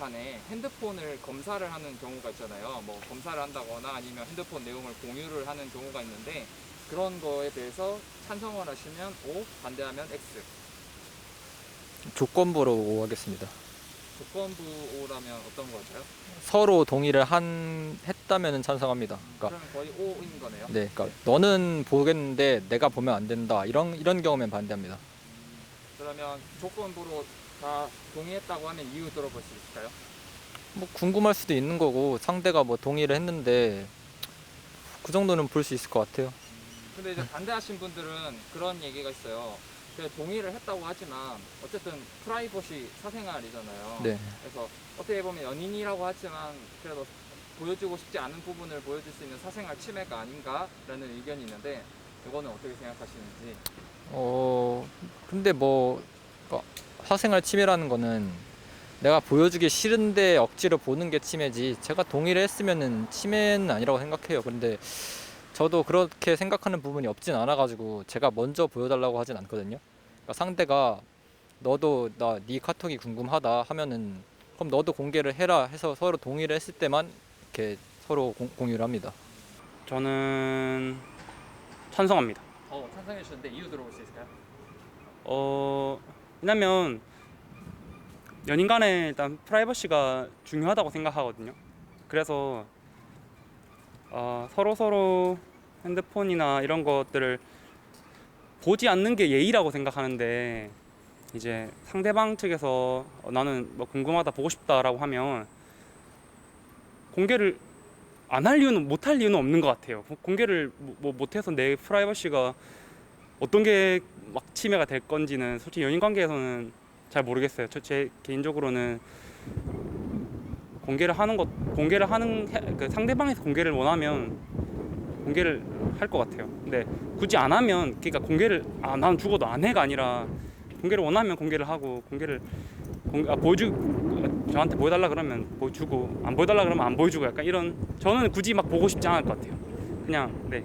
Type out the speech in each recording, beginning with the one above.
게시판에 핸드폰을 검사를 하는 경우가 있잖아요. 뭐 검사를 한다거나 아니면 핸드폰 내용을 공유를 하는 경우가 있는데 그런 거에 대해서 찬성을 하시면 O, 반대하면 X. 조건부로 하겠습니다. 조건부 O라면 어떤 거죠? 서로 동의를 했다면 찬성합니다. 그러니까 그러면 거의 O인 거네요. 네, 그러니까 너는 보겠는데 내가 보면 안 된다. 이런 경우면 반대합니다. 그러면 조건부로 다 동의했다고 하면 이유 들어볼 수 있을까요? 뭐 궁금할 수도 있는 거고 상대가 뭐 동의를 했는데 그 정도는 볼 수 있을 것 같아요. 근데 이제 반대하신 분들은 그런 얘기가 있어요. 동의를 했다고 하지만 어쨌든 프라이버시 사생활이잖아요. 네. 그래서 어떻게 보면 연인이라고 하지만 그래도 보여주고 싶지 않은 부분을 보여줄 수 있는 사생활 침해가 아닌가라는 의견이 있는데 이거는 어떻게 생각하시는지. 근데 뭐 그러니까 사생활 침해라는 거는 내가 보여주기 싫은데 억지로 보는 게 침해지 제가 동의를 했으면은 침해는 아니라고 생각해요. 근데 저도 그렇게 생각하는 부분이 없진 않아가지고 제가 먼저 보여달라고 하진 않거든요. 그러니까 상대가 너도 네 카톡이 궁금하다 하면은 그럼 너도 공개를 해라 해서 서로 동의를 했을 때만 이렇게 서로 공유를 합니다. 저는 찬성합니다. 찬성해 주셨는데 이유 들어볼 수 있을까요? 왜냐면 연인 간에 일단 프라이버시가 중요하다고 생각하거든요. 그래서 서로 핸드폰이나 이런 것들을 보지 않는 게 예의라고 생각하는데 이제 상대방 측에서 나는 뭐 궁금하다 보고 싶다라고 하면 공개를 안 할 이유는 못 할 이유는 없는 것 같아요. 공개를 뭐 못해서 내 프라이버시가 어떤 게 막 침해가 될 건지는 솔직히 연인 관계에서는 잘 모르겠어요. 제 개인적으로는 공개를 하는 그 상대방에서 공개를 원하면 공개를 할 것 같아요. 근데 굳이 안 하면 그러니까 공개를 난 죽어도 안 해가 아니라 공개를 원하면 공개를 하고 저한테 보여달라 그러면 보여주고 안 보여달라 그러면 안 보여주고 약간 이런 저는 굳이 막 보고 싶지 않을 것 같아요. 그냥 네.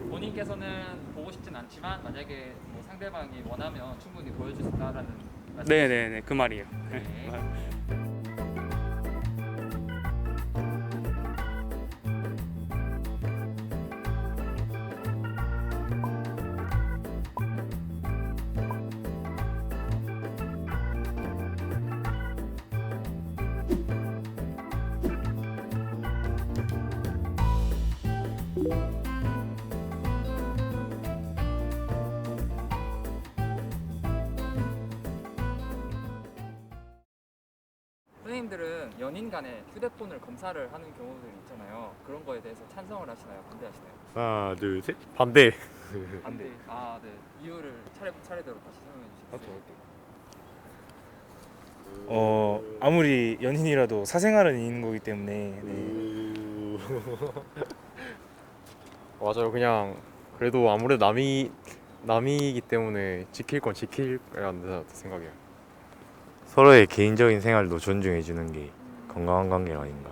본인께서는 보고 싶진 않지만 만약에 뭐 상대방이 원하면 충분히 보여줄 수 있다라는 말씀. 네네네 그 말이에요. 네. 선생님들은 연인 간에 휴대폰을 검사를 하는 경우들이 있잖아요. 그런 거에 대해서 찬성을 하시나요? 반대하시나요? 하나, 둘, 셋. 반대. 반대. 네. 이유를 차례대로 다시 설명해 주시겠어요? 아무리 연인이라도 사생활은 있는 거기 때문에 네. 맞아요. 그냥 그래도 아무래도 남이기 때문에 지킬 건 지켜야 한다 생각해요. 서로의 개인적인 생활도 존중해주는 게 건강한 관계가 아닌가.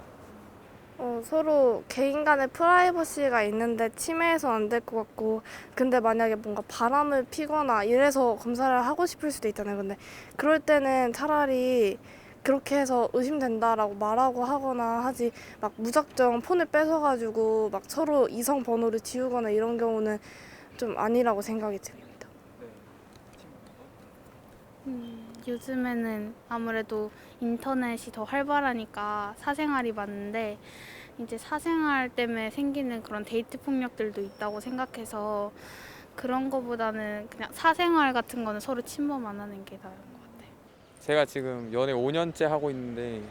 서로 개인 간의 프라이버시가 있는데 침해해서 안 될 것 같고 근데 만약에 뭔가 바람을 피거나 이래서 검사를 하고 싶을 수도 있잖아요. 근데 그럴 때는 차라리 그렇게 해서 의심된다라고 말하고 하거나 하지 막 무작정 폰을 뺏어가지고 막 서로 이성 번호를 지우거나 이런 경우는 좀 아니라고 생각이 듭니다. 요즘에는 아무래도 인터넷이 더 활발하니까 사생활이 많은데 이제 사생활 때문에 생기는 그런 데이트 폭력들도 있다고 생각해서 그런 거보다는 그냥 사생활 같은 거는 서로 침범 안 하는 게 나은 것 같아요. 제가 지금 연애 5년째 하고 있는데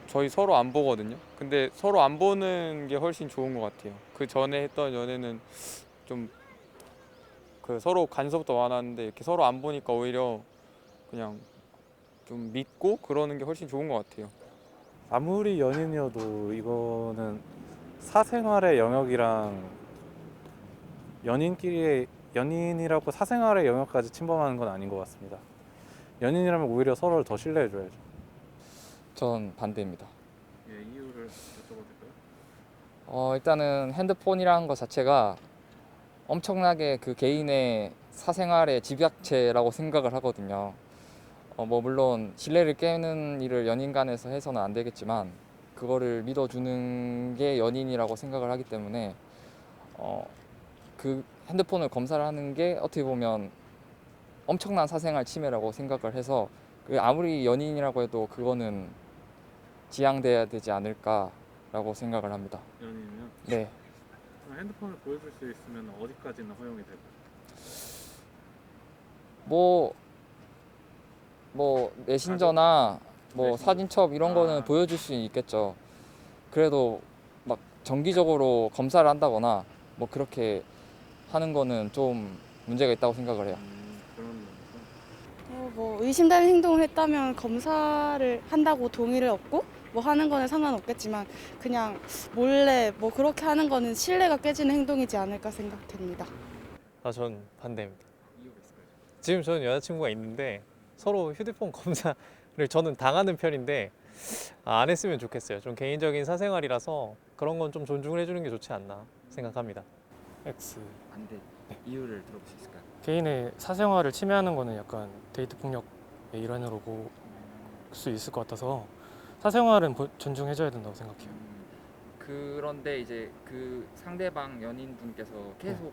저희 서로 안 보거든요. 근데 서로 안 보는 게 훨씬 좋은 것 같아요. 그 전에 했던 연애는 좀 그 서로 간섭도 많았는데 이렇게 서로 안 보니까 오히려 그냥 좀 믿고 그러는 게 훨씬 좋은 것 같아요. 아무리 연인이어도 이거는 사생활의 영역이랑 연인이라고 사생활의 영역까지 침범하는 건 아닌 것 같습니다. 연인이라면 오히려 서로를 더 신뢰해줘야죠. 전 반대입니다. 이유를 여쭤봐도 될까요? 일단은 핸드폰이라는 것 자체가 엄청나게 그 개인의 사생활의 집약체라고 생각을 하거든요. 뭐 물론 신뢰를 깨는 일을 연인 간에서 해서는 안 되겠지만 그거를 믿어주는 게 연인이라고 생각을 하기 때문에 그 핸드폰을 검사를 하는 게 어떻게 보면 엄청난 사생활 침해라고 생각을 해서 그 아무리 연인이라고 해도 그거는 지양돼야 되지 않을까라고 생각을 합니다. 연인이면 네. 핸드폰을 보여줄 수 있으면 어디까지는 허용이 될까요? 뭐 메신저나 뭐 사진첩 이런 거는 보여줄 수 있겠죠. 그래도 막 정기적으로 검사를 한다거나 뭐 그렇게 하는 거는 좀 문제가 있다고 생각을 해요. 그런 면에서 뭐 의심되는 행동을 했다면 검사를 한다고 동의를 얻고 뭐 하는 거는 상관없겠지만 그냥 몰래 뭐 그렇게 하는 거는 신뢰가 깨지는 행동이지 않을까 생각됩니다. 전 반대입니다. 이유가 있을까요? 지금 저는 여자친구가 있는데 서로 휴대폰 검사를 저는 당하는 편인데 안 했으면 좋겠어요. 좀 개인적인 사생활이라서 그런 건 좀 존중을 해주는 게 좋지 않나 생각합니다. X. 반대. 이유를 들어볼 수 있을까요? 개인의 사생활을 침해하는 거는 약간 데이트 폭력의 일환으로 볼 수 있을 것 같아서 사생활은 존중해줘야 된다고 생각해요. 그런데 이제 그 상대방 연인분께서 계속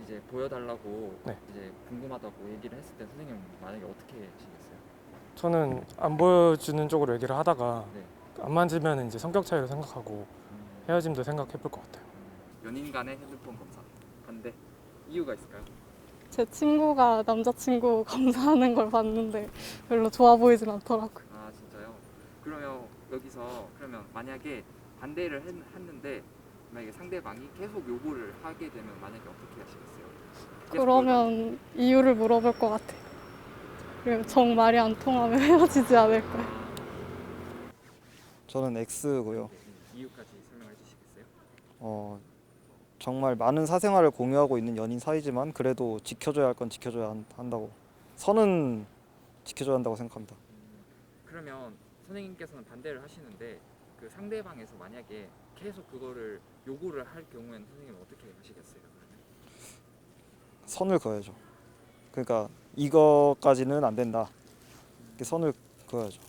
이제 보여달라고 네. 이제 궁금하다고 얘기를 했을 때 선생님은 만약에 어떻게 하시겠어요? 저는 안 보여주는 쪽으로 얘기를 하다가 네. 안 만지면 이제 성격 차이를 생각하고 헤어짐도 생각해 볼 것 같아요. 연인 간의 핸드폰 검사 반대. 이유가 있을까요? 제 친구가 남자친구 검사하는 걸 봤는데 별로 좋아 보이진 않더라고요. 아 진짜요? 그러면 여기서 만약에 반대를 했는데 만약에 상대방이 계속 요구를 하게 되면 만약에 어떻게 하시겠어요? 계속 그러면 이유를 물어볼 것 같아요. 그리고 정 말이 안 통하면 헤어지지 않을까요? 저는 X고요. 이유까지 설명해 주시겠어요? 정말 많은 사생활을 공유하고 있는 연인 사이지만 그래도 지켜줘야 할 건 지켜줘야 한다고. 선은 지켜줘야 한다고 생각합니다. 그러면 선생님께서는 반대를 하시는데 그 상대방에서 만약에 계속 그거를 요구를 할 경우에는 선생님은 어떻게 하시겠어요? 그러면? 선을 그어야죠. 그러니까 이거까지는 안 된다. 이렇게 선을 그어야죠.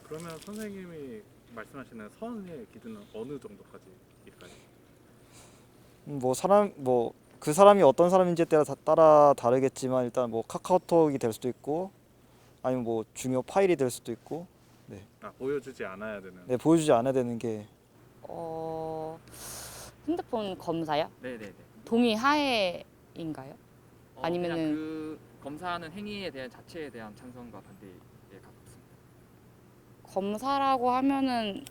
그러면 선생님이 말씀하시는 선의 기준은 어느 정도까지일까요? 그 사람이 어떤 사람인지에 따라 다르겠지만 일단 뭐 카카오톡이 될 수도 있고 아니면 뭐 중요 파일이 될 수도 있고. 네. 보여주지 않아야 되는. 네, 보여주지 않아야 되는 게. 핸드폰 검사요? 네네네. 동의 하에인가요? 그냥 아니면은 그 검사하는 행위에 대한 자체에 대한 찬성과 반대에 가깝습니다. 검사라고 하면은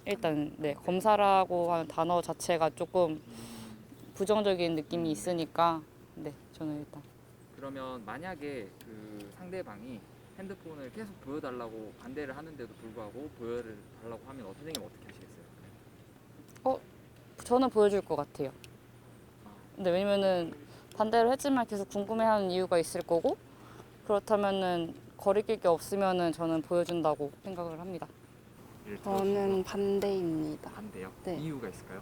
일단 네 검사라고 하는 단어 자체가 조금 부정적인 느낌이 있으니까 네 저는 일단 그러면 만약에 그 상대방이 핸드폰을 계속 보여달라고 반대를 하는데도 불구하고 보여달라고 하면 선생님 어떻게 하시겠어요? 저는 보여줄 것 같아요. 근데 왜냐면은 반대를 했지만 계속 궁금해하는 이유가 있을 거고 그렇다면은 거리낄 게 없으면은 저는 보여준다고 생각을 합니다. 저는 반대입니다. 반대요? 네. 이유가 있을까요?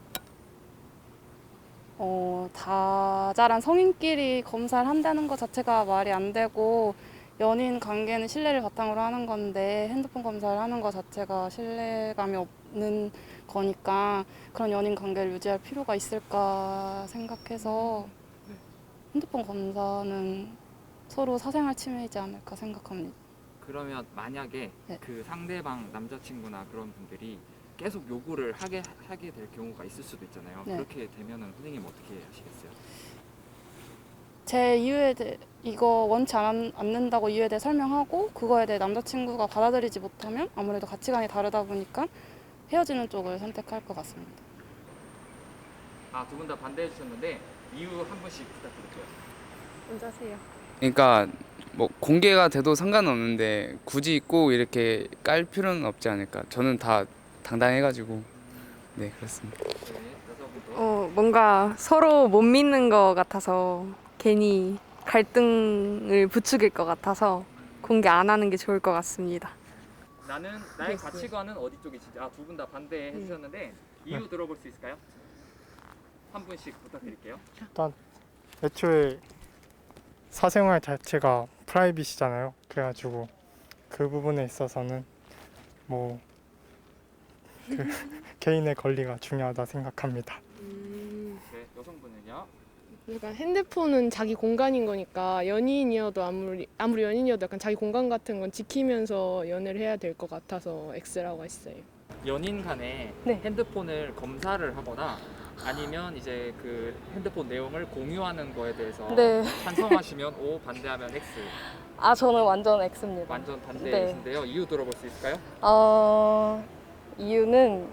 다 자란 성인끼리 검사를 한다는 것 자체가 말이 안 되고 연인 관계는 신뢰를 바탕으로 하는 건데 핸드폰 검사를 하는 것 자체가 신뢰감이 없는 거니까 그런 연인 관계를 유지할 필요가 있을까 생각해서 핸드폰 검사는 서로 사생활 침해이지 않을까 생각합니다. 그러면 만약에 네. 그 상대방 남자친구나 그런 분들이 계속 요구를 하게 될 경우가 있을 수도 있잖아요. 네. 그렇게 되면은 선생님 어떻게 하시겠어요? 제 이유에 대해 이거 원치 않는다고 이유에 대해 설명하고 그거에 대해 남자친구가 받아들이지 못하면 아무래도 가치관이 다르다 보니까 헤어지는 쪽을 선택할 것 같습니다. 두 분 다 반대해 주셨는데 이유 한 분씩 부탁드릴게요. 먼저 하세요. 그러니까 뭐 공개가 돼도 상관없는데 굳이 꼭 이렇게 깔 필요는 없지 않을까. 저는 다 당당해가지고 네 그렇습니다. 뭔가 서로 못 믿는 것 같아서 괜히 갈등을 부추길 것 같아서 공개 안 하는 게 좋을 것 같습니다. 나의 가치관은 어디 쪽이지? 두 분 다 반대해 주셨는데 이유 들어볼 수 있을까요? 한 분씩 부탁드릴게요. 일단 애초에 사생활 자체가 프라이빗이잖아요. 그래가지고 그 부분에 있어서는 뭐 그 개인의 권리가 중요하다 생각합니다. 네, 여성분은요? 그러니까 핸드폰은 자기 공간인 거니까 연인이어도 아무리 연인이어도 약간 자기 공간 같은 건 지키면서 연애를 해야 될 것 같아서 X라고 했어요. 연인 간에 핸드폰을 검사를 하거나 아니면 이제 그 핸드폰 내용을 공유하는 거에 대해서 네. 찬성하시면 O, 반대하면 X. 아, 저는 완전 X입니다. 완전 반대이신데요. 이유 들어볼 수 있을까요? 이유는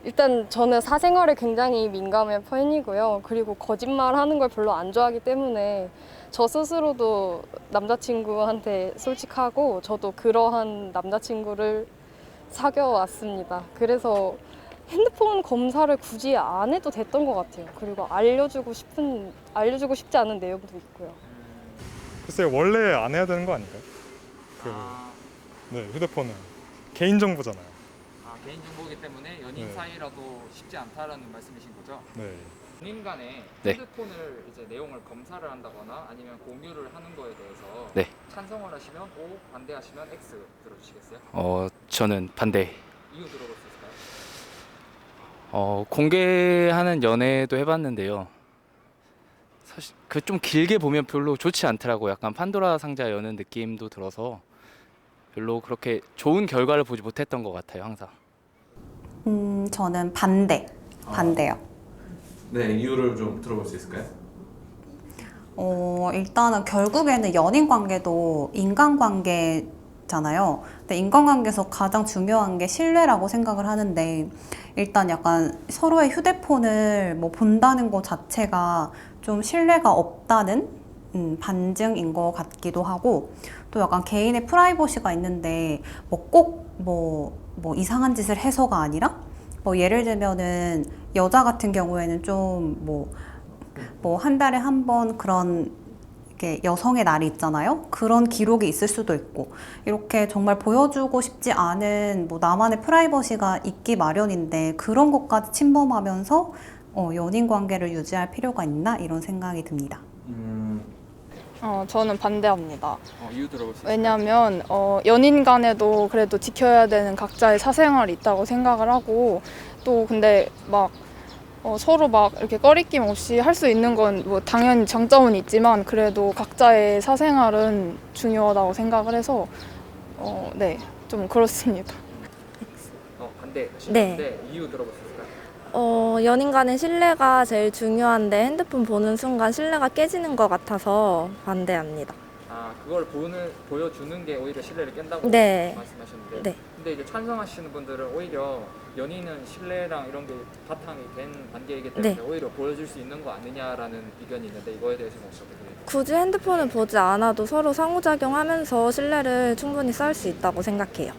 일단 저는 사생활에 굉장히 민감한 편이고요. 그리고 거짓말하는 걸 별로 안 좋아하기 때문에 저 스스로도 남자친구한테 솔직하고 저도 그러한 남자친구를 사귀어왔습니다. 그래서 핸드폰 검사를 굳이 안 해도 됐던 것 같아요. 그리고 알려주고 싶지 않은 내용도 있고요. 글쎄요, 원래 안 해야 되는 거 아닌가요? 네, 휴대폰은 개인정보잖아요. 개인정보이기 때문에 연인 네. 사이라도 쉽지 않다라는 말씀이신 거죠? 네. 연인 간에 네. 핸드폰을 이제 내용을 검사를 한다거나 아니면 공유를 하는 거에 대해서 네. 찬성을 하시면 O, 반대하시면 X 들어주시겠어요? 저는 반대. 이유 들어볼 수 있을까요? 공개하는 연애도 해봤는데요. 사실 그 좀 길게 보면 별로 좋지 않더라고요. 약간 판도라 상자 여는 느낌도 들어서 별로 그렇게 좋은 결과를 보지 못했던 것 같아요, 항상. 저는 반대요. 네, 이유를 좀 들어볼 수 있을까요? 일단은 결국에는 연인 관계도 인간관계잖아요. 근데 인간관계에서 가장 중요한 게 신뢰라고 생각을 하는데, 일단 약간 서로의 휴대폰을 뭐 본다는 것 자체가 좀 신뢰가 없다는 반증인 것 같기도 하고, 또 약간 개인의 프라이버시가 있는데 뭐 이상한 짓을 해서가 아니라, 뭐 예를 들면은 여자 같은 경우에는 좀 뭐 한 달에 한 번 그런 이렇게 여성의 날이 있잖아요. 그런 기록이 있을 수도 있고, 이렇게 정말 보여주고 싶지 않은 뭐 나만의 프라이버시가 있기 마련인데 그런 것까지 침범하면서 연인 관계를 유지할 필요가 있나 이런 생각이 듭니다. 저는 반대합니다. 이유 들어볼 수 있을까요? 왜냐하면 연인 간에도 그래도 지켜야 되는 각자의 사생활이 있다고 생각을 하고, 또 근데 막 서로 막 이렇게 꺼리낌 없이 할 수 있는 건 뭐 당연히 장점은 있지만 그래도 각자의 사생활은 중요하다고 생각을 해서 네, 좀 그렇습니다. 반대하시는데 네. 이유 들어볼 수 있을까요? 연인 간의 신뢰가 제일 중요한데 핸드폰 보는 순간 신뢰가 깨지는 것 같아서 반대합니다. 그걸 보여주는 게 오히려 신뢰를 깬다고 네. 말씀하셨는데, 네. 근데 이제 찬성하시는 분들은 오히려 연인은 신뢰랑 이런 게 바탕이 된 관계이기 때문에 네. 오히려 보여줄 수 있는 거 아니냐라는 의견이 있는데 이거에 대해서는 어떻게 생각해요? 굳이 핸드폰을 보지 않아도 서로 상호작용하면서 신뢰를 충분히 쌓을 수 있다고 생각해요.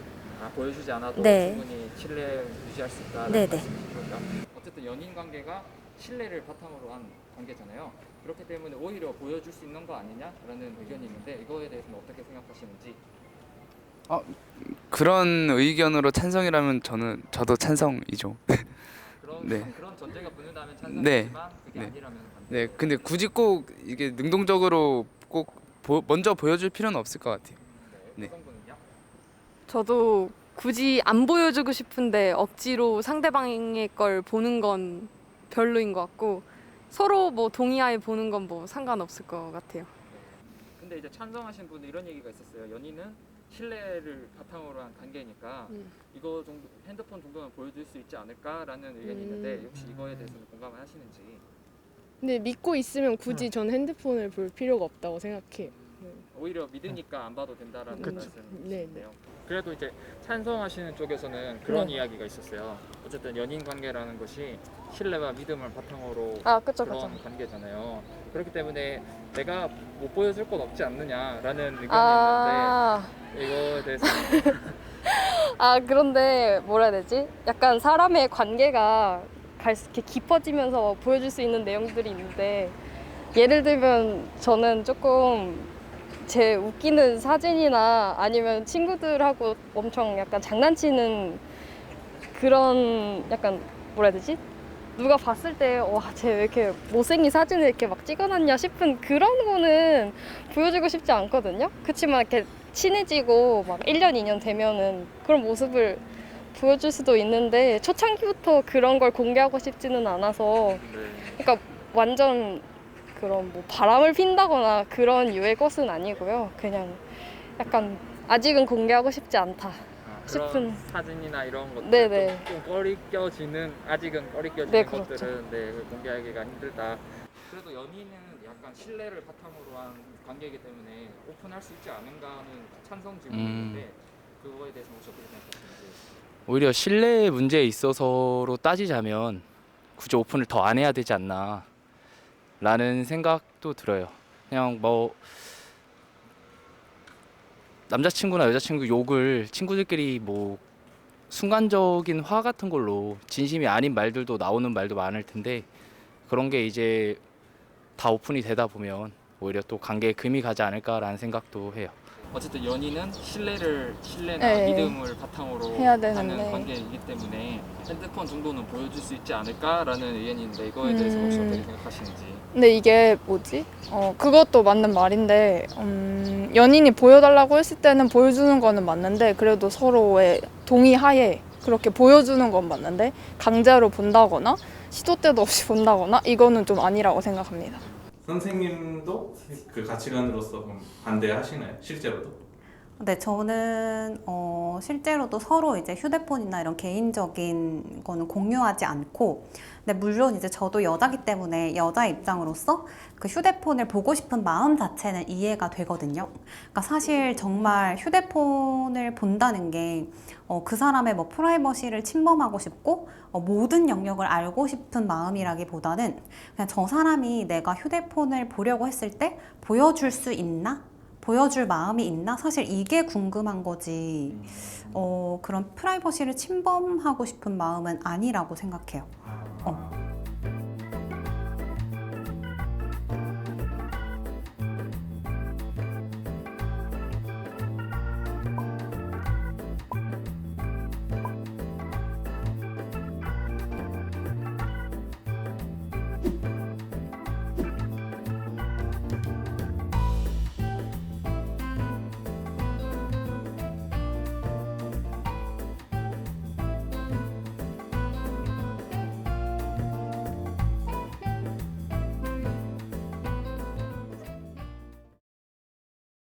보여주지 않아도 네. 충분히 신뢰 유지할 수 있다는 네네. 말씀이시고요. 어쨌든 연인 관계가 신뢰를 바탕으로 한 관계잖아요. 그렇기 때문에 오히려 보여줄 수 있는 거 아니냐라는 의견이 있는데 이거에 대해서는 어떻게 생각하시는지. 그런 의견으로 찬성이라면 저도 찬성이죠. 네. 그런 전제가 붙는다면 네. 찬성이지만 그게 네. 아니라면 네. 근데 굳이 꼭 이게 능동적으로 꼭 먼저 보여줄 필요는 없을 것 같아요. 네. 저도 굳이 안 보여주고 싶은데 억지로 상대방의 걸 보는 건 별로인 것 같고, 서로 뭐 동의하에 보는 건 뭐 상관없을 것 같아요. 근데 이제 찬성하신 분은 이런 얘기가 있었어요. 연인은 신뢰를 바탕으로 한 관계니까 이거 정도 핸드폰 정도는 보여줄 수 있지 않을까라는 의견이 있는데 혹시 이거에 대해서는 공감을 하시는지. 근데 믿고 있으면 굳이 전 핸드폰을 볼 필요가 없다고 생각해요. 오히려 믿으니까 안 봐도 된다라는 말씀이신데요. 네. 그래도 이제 찬성하시는 쪽에서는 그런 이야기가 있었어요. 어쨌든 연인 관계라는 것이 신뢰와 믿음을 바탕으로 그쵸, 그런 그쵸. 관계잖아요. 그렇기 때문에 내가 못 보여줄 건 없지 않느냐라는 의견이 있는데 이거에 대해서 그런데 뭐라 해야 되지? 약간 사람의 관계가 이렇게 깊어지면서 보여줄 수 있는 내용들이 있는데, 예를 들면 저는 조금 제 웃기는 사진이나 아니면 친구들하고 엄청 약간 장난치는 그런 약간 뭐라 해야 되지? 누가 봤을 때 와, 쟤 왜 이렇게 못생긴 사진을 이렇게 막 찍어놨냐 싶은 그런 거는 보여주고 싶지 않거든요. 그렇지만 이렇게 친해지고 막 1년, 2년 되면은 그런 모습을 보여줄 수도 있는데 초창기부터 그런 걸 공개하고 싶지는 않아서 그러니까 완전 그런 뭐 바람을 핀다거나 그런 유의 것은 아니고요. 그냥 약간 아직은 공개하고 싶지 않다 싶은. 그런 사진이나 이런 것들 네네. 좀 꺼리껴지는 아직은 꺼리껴지는 네, 그렇죠. 것들은 네, 공개하기가 힘들다. 그래도 연인은 약간 신뢰를 바탕으로 한 관계이기 때문에 오픈할 수 있지 않은가 하는 찬성 질문인데 그거에 대해서 혹시 어떻게 생각하시는지? 오히려 신뢰 문제에 있어서로 따지자면 굳이 오픈을 더 안 해야 되지 않나 라는 생각도 들어요. 그냥 뭐 남자친구나 여자친구 욕을 친구들끼리 뭐 순간적인 화 같은 걸로 진심이 아닌 말들도 나오는 말도 많을 텐데 그런 게 이제 다 오픈이 되다 보면 오히려 또 관계에 금이 가지 않을까라는 생각도 해요. 어쨌든 연인은 신뢰나 네. 믿음을 바탕으로 해야 하는 되는데. 관계이기 때문에 핸드폰 정도는 보여줄 수 있지 않을까라는 의견인데 이거에 대해서 혹시 어떻게 생각하시는지? 근데 이게 뭐지? 그것도 맞는 말인데 연인이 보여달라고 했을 때는 보여주는 거는 맞는데 그래도 서로의 동의하에 그렇게 보여주는 건 맞는데 강제로 본다거나 시도 때도 없이 본다거나 이거는 좀 아니라고 생각합니다. 선생님도 그 가치관으로서 그럼 반대하시나요? 실제로도? 네, 저는 실제로도 서로 이제 휴대폰이나 이런 개인적인 거는 공유하지 않고, 근데 물론 이제 저도 여자기 때문에 여자 입장으로서 그 휴대폰을 보고 싶은 마음 자체는 이해가 되거든요. 그러니까 사실 정말 휴대폰을 본다는 게 그 사람의 뭐 프라이버시를 침범하고 싶고 모든 영역을 알고 싶은 마음이라기보다는 그냥 저 사람이 내가 휴대폰을 보려고 했을 때 보여줄 수 있나? 보여줄 마음이 있나? 사실 이게 궁금한 거지 그런 프라이버시를 침범하고 싶은 마음은 아니라고 생각해요.